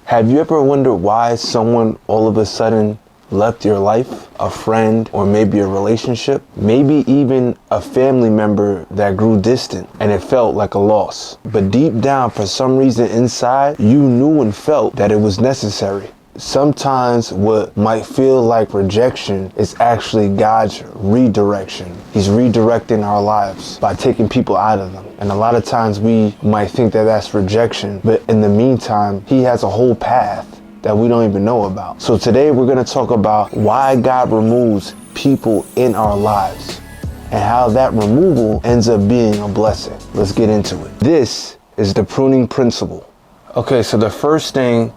Have you ever wondered why someone all of a sudden left your life? A friend, or maybe a relationship, maybe even a family member that grew distant and it felt like a loss. But deep down, for some reason inside, you knew and felt that it was necessary. Sometimes what might feel like rejection is actually God's redirection. He's redirecting our lives by taking people out of them. And a lot of times we might think that that's rejection, but in the meantime, He has a whole path that we don't even know about. So today we're going to talk about why God removes people in our lives and how that removal ends up being a blessing. Let's get into it. This is the pruning principle. Okay, so the first thing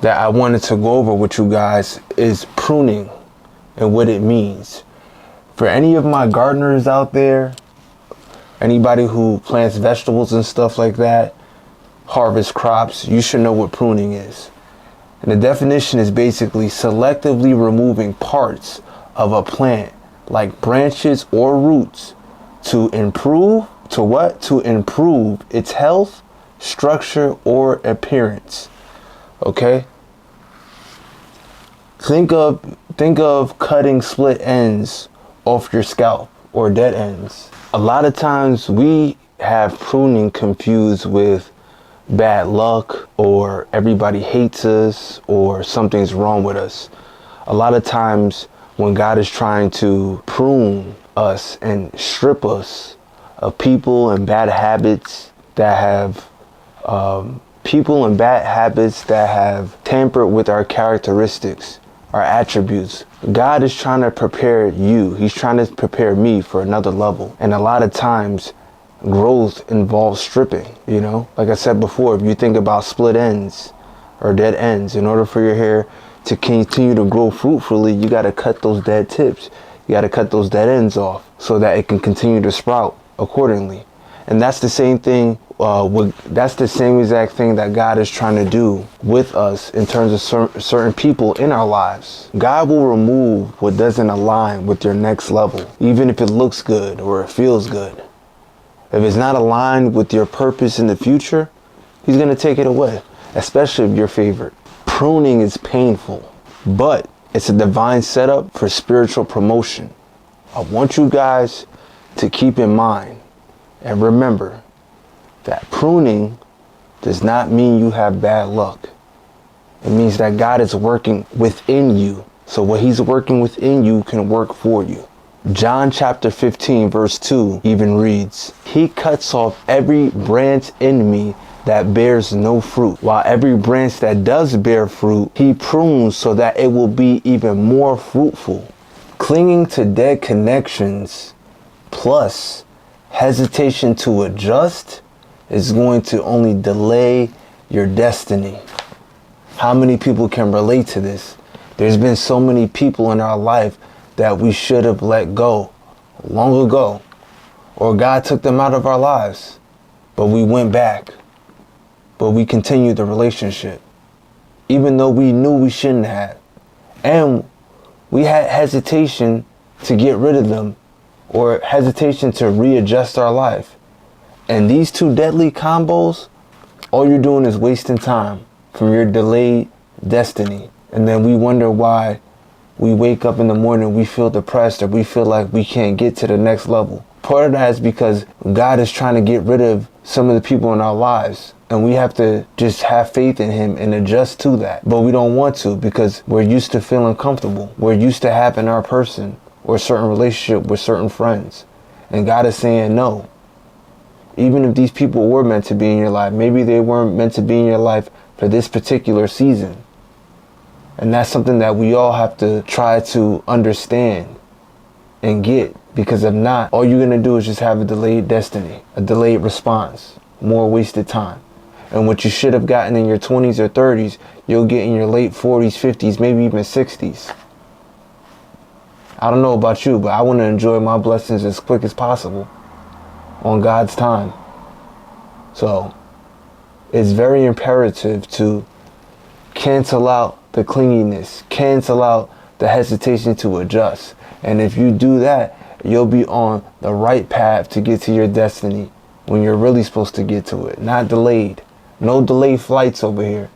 that I wanted to go over with you guys is pruning and what it means. For any of my gardeners out there, anybody who plants vegetables and stuff like that, harvest crops, you should know what pruning is. And the definition is basically selectively removing parts of a plant, like branches or roots, to improve, to what? To improve its health, structure, or appearance. Okay? Think of cutting split ends off your scalp or dead ends. A lot of times we have pruning confused with bad luck, or everybody hates us, or something's wrong with us. A lot of times when God is trying to prune us and strip us of people and bad habits that have tampered with our characteristics, our attributes, God is trying to prepare you. He's trying to prepare me for another level. And a lot of times growth involves stripping, you know? Like I said before, if you think about split ends or dead ends, in order for your hair to continue to grow fruitfully, you got to cut those dead tips. You got to cut those dead ends off so that it can continue to sprout accordingly. And that's the same thing. That's the same exact thing that God is trying to do with us in terms of certain people in our lives. God will remove what doesn't align with your next level, even if it looks good or it feels good. If it's not aligned with your purpose in the future, He's going to take it away, especially if you're favorite. Pruning is painful, but it's a divine setup for spiritual promotion. I want you guys to keep in mind and remember that pruning does not mean you have bad luck. It means that God is working within you. So what He's working within you can work for you. John chapter 15 verse 2 even reads, He cuts off every branch in me that bears no fruit, while every branch that does bear fruit, He prunes so that it will be even more fruitful. Clinging to dead connections plus hesitation to adjust is going to only delay your destiny. How many people can relate to this? There's been so many people in our life that we should have let go long ago, or God took them out of our lives, but we went back, but we continued the relationship, even though we knew we shouldn't have. And we had hesitation to get rid of them, or hesitation to readjust our life. And these two deadly combos, all you're doing is wasting time from your delayed destiny. And then we wonder why we wake up in the morning, we feel depressed, or we feel like we can't get to the next level. Part of that is because God is trying to get rid of some of the people in our lives, and we have to just have faith in Him and adjust to that. But we don't want to, because we're used to feeling comfortable. We're used to having our person or a certain relationship with certain friends. And God is saying no. Even if these people were meant to be in your life, maybe they weren't meant to be in your life for this particular season. And that's something that we all have to try to understand and get. Because if not, all you're going to do is just have a delayed destiny, a delayed response, more wasted time. And what you should have gotten in your 20s or 30s, you'll get in your late 40s, 50s, maybe even 60s. I don't know about you, but I want to enjoy my blessings as quick as possible on God's time. So it's very imperative to cancel out the clinginess, cancel out the hesitation to adjust. And if you do that, you'll be on the right path to get to your destiny when you're really supposed to get to it. Not delayed. No delayed flights over here.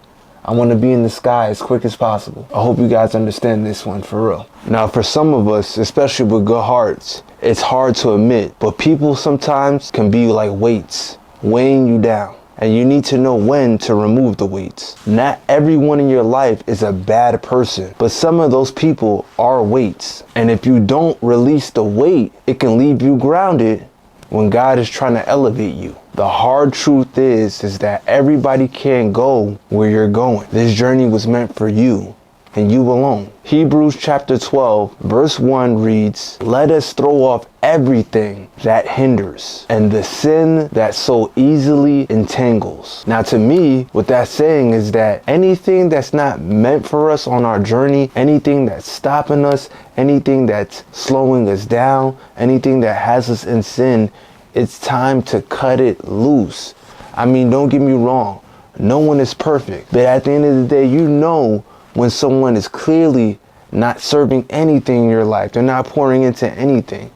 I want to be in the sky as quick as possible. I hope you guys understand this one for real. Now, for some of us, especially with good hearts, it's hard to admit, but people sometimes can be like weights, weighing you down. And you need to know when to remove the weights. Not everyone in your life is a bad person, but some of those people are weights. And if you don't release the weight, it can leave you grounded when God is trying to elevate you. The hard truth is that everybody can't go where you're going. This journey was meant for you and you alone. Hebrews chapter 12 verse 1 reads, "Let us throw off everything that hinders and the sin that so easily entangles." Now to me, what that's saying is that anything that's not meant for us on our journey, anything that's stopping us, anything that's slowing us down, anything that has us in sin, it's time to cut it loose. I mean, don't get me wrong. No one is perfect. But at the end of the day, you know when someone is clearly not serving anything in your life. They're not pouring into anything.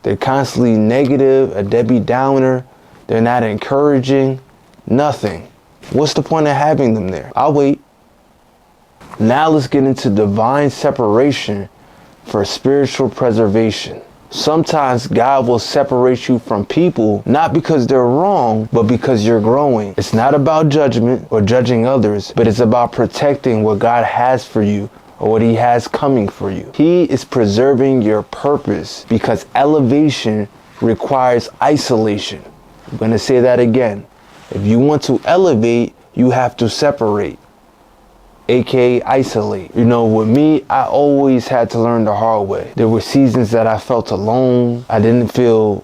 They're constantly negative, a Debbie Downer. They're not encouraging, nothing. What's the point of having them there? I'll wait. Now let's get into divine separation for spiritual preservation. Sometimes God will separate you from people, not because they're wrong, but because you're growing. It's not about judgment or judging others, but it's about protecting what God has for you or what he has coming for you. He is preserving your purpose because elevation requires isolation. I'm going to say that again. If you want to elevate, you have to separate, aka isolate. You know, with me, I always had to learn the hard way. There were seasons that I felt alone. I didn't feel,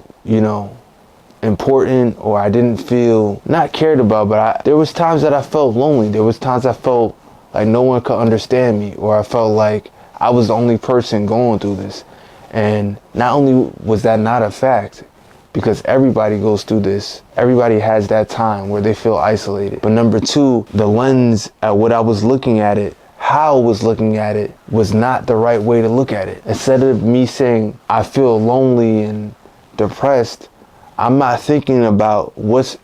important, or I didn't feel not cared about, but there was times that I felt lonely. There was times I felt like no one could understand me, or I felt like I was the only person going through this. And not only was that not a fact, because everybody goes through this. Everybody has that time where they feel isolated. But number two, the lens at what I was looking at it, how I was looking at it, was not the right way to look at it. Instead of me saying I feel lonely and depressed, I'm not thinking about what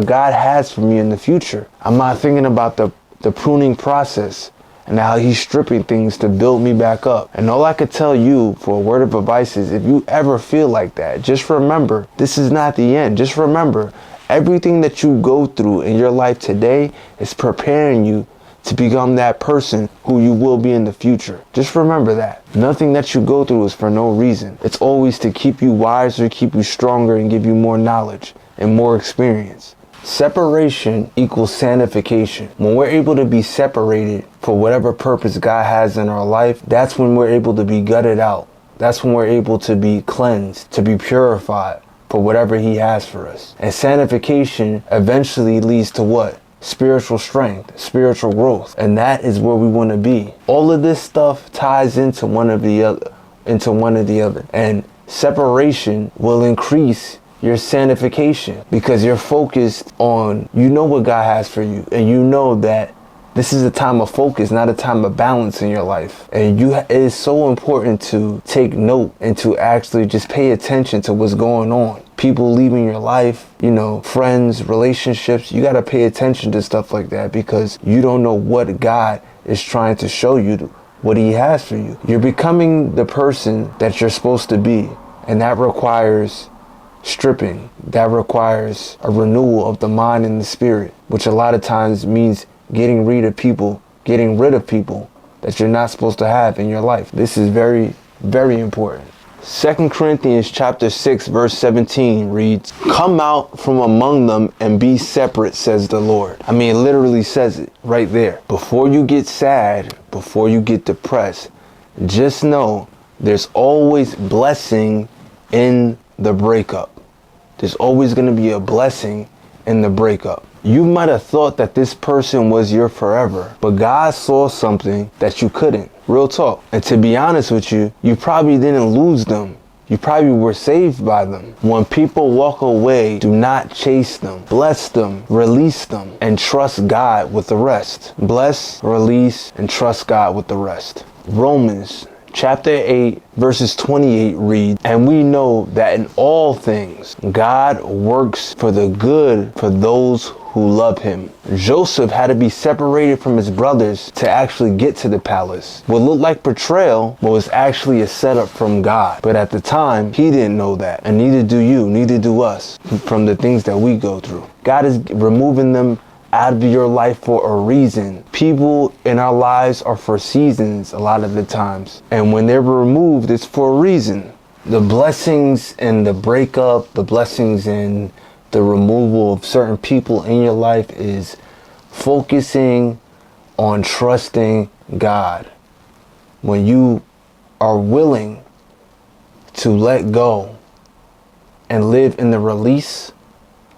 God has for me in the future. I'm not thinking about the pruning process and how he's stripping things to build me back up. And all I could tell you for a word of advice is, if you ever feel like that, just remember, this is not the end. Just remember, everything that you go through in your life today is preparing you to become that person who you will be in the future. Just remember that. Nothing that you go through is for no reason. It's always to keep you wiser, keep you stronger, and give you more knowledge and more experience. Separation equals sanctification. When we're able to be separated for whatever purpose God has in our life, that's when we're able to be gutted out. That's when we're able to be cleansed, to be purified for whatever he has for us. And sanctification eventually leads to what? Spiritual strength, spiritual growth. And that is where we want to be. All of this stuff ties into one of the other. And separation will increase your sanctification because you're focused on, what God has for you, and you know that this is a time of focus, not a time of balance in your life. And it is so important to take note and to actually just pay attention to what's going on. People leaving your life, friends, relationships. You got to pay attention to stuff like that because you don't know what God is trying to show you, what he has for you. You're becoming the person that you're supposed to be, and that requires stripping. That requires a renewal of the mind and the spirit, which a lot of times means getting rid of people that you're not supposed to have in your life. This is very, very important. 2 Corinthians chapter 6 verse 17 reads, "Come out from among them and be separate, says the Lord." I mean, it literally says it right there. Before you get sad, before you get depressed, just know there's always blessing in the breakup. There's always going to be a blessing in the breakup. You might have thought that this person was your forever, but God saw something that you couldn't. Real talk. And to be honest with you, you probably didn't lose them. You probably were saved by them. When people walk away, do not chase them. Bless them, release them, and trust God with the rest. Bless, release, and trust God with the rest. Romans chapter 8 verses 28 reads, "And we know that in all things God works for the good for those who love him. Joseph had to be separated from his brothers to actually get to the palace. What looked like betrayal, but was actually a setup from God. But at the time, he didn't know that. And neither do you, neither do us, from the things that we go through. God is removing them out of your life for a reason. People in our lives are for seasons a lot of the times. And when they're removed, it's for a reason. The blessings and the breakup, the blessings and the removal of certain people in your life is focusing on trusting God. When you are willing to let go and live in the release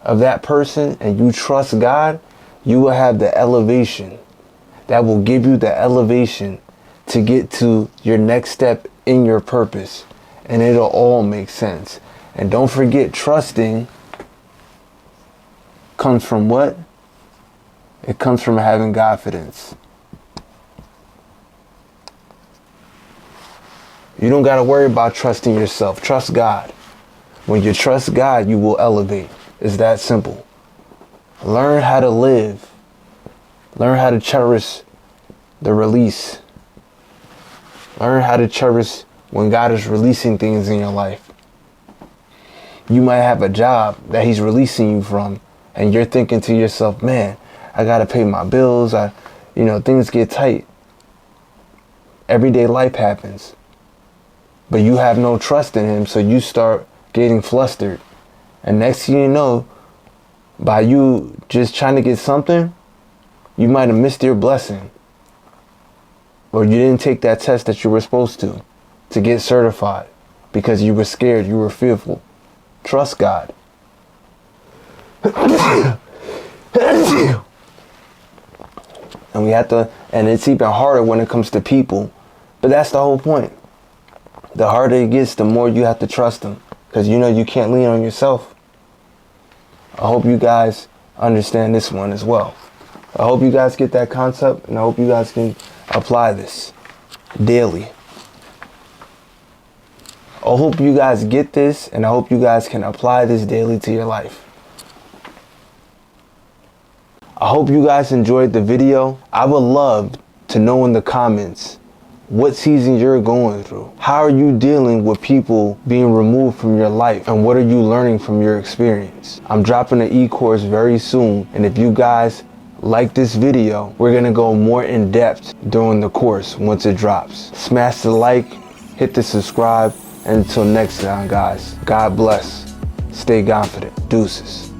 of that person and you trust God, you will have the elevation that will give you the elevation to get to your next step in your purpose. And it'll all make sense. And don't forget, trusting comes from what? It comes from having Godfidence. You don't got to worry about trusting yourself. Trust God. When you trust God, you will elevate. It's that simple. Learn how to live. Learn how to cherish the release. Learn how to cherish when God is releasing things in your life. You might have a job that he's releasing you from, and you're thinking to yourself, man, I got to pay my bills. Things get tight. Everyday life happens. But you have no trust in him, so you start getting flustered. And next thing you know, by you just trying to get something, you might have missed your blessing. Or you didn't take that test that you were supposed to get certified because you were scared, you were fearful. Trust God. And we have to, and it's even harder when it comes to people, but that's the whole point. The harder it gets, the more you have to trust them, because you can't lean on yourself. I hope you guys understand this one as well. I hope you guys get that concept, and I hope you guys can apply this daily. I hope you guys get this, and I hope you guys can apply this daily to your life. I hope you guys enjoyed the video. I would love to know in the comments what season you're going through. How are you dealing with people being removed from your life? And what are you learning from your experience? I'm dropping an e-course very soon. And if you guys like this video, we're going to go more in depth during the course once it drops. Smash the like, hit the subscribe. And until next time, guys, God bless. Stay confident. Deuces.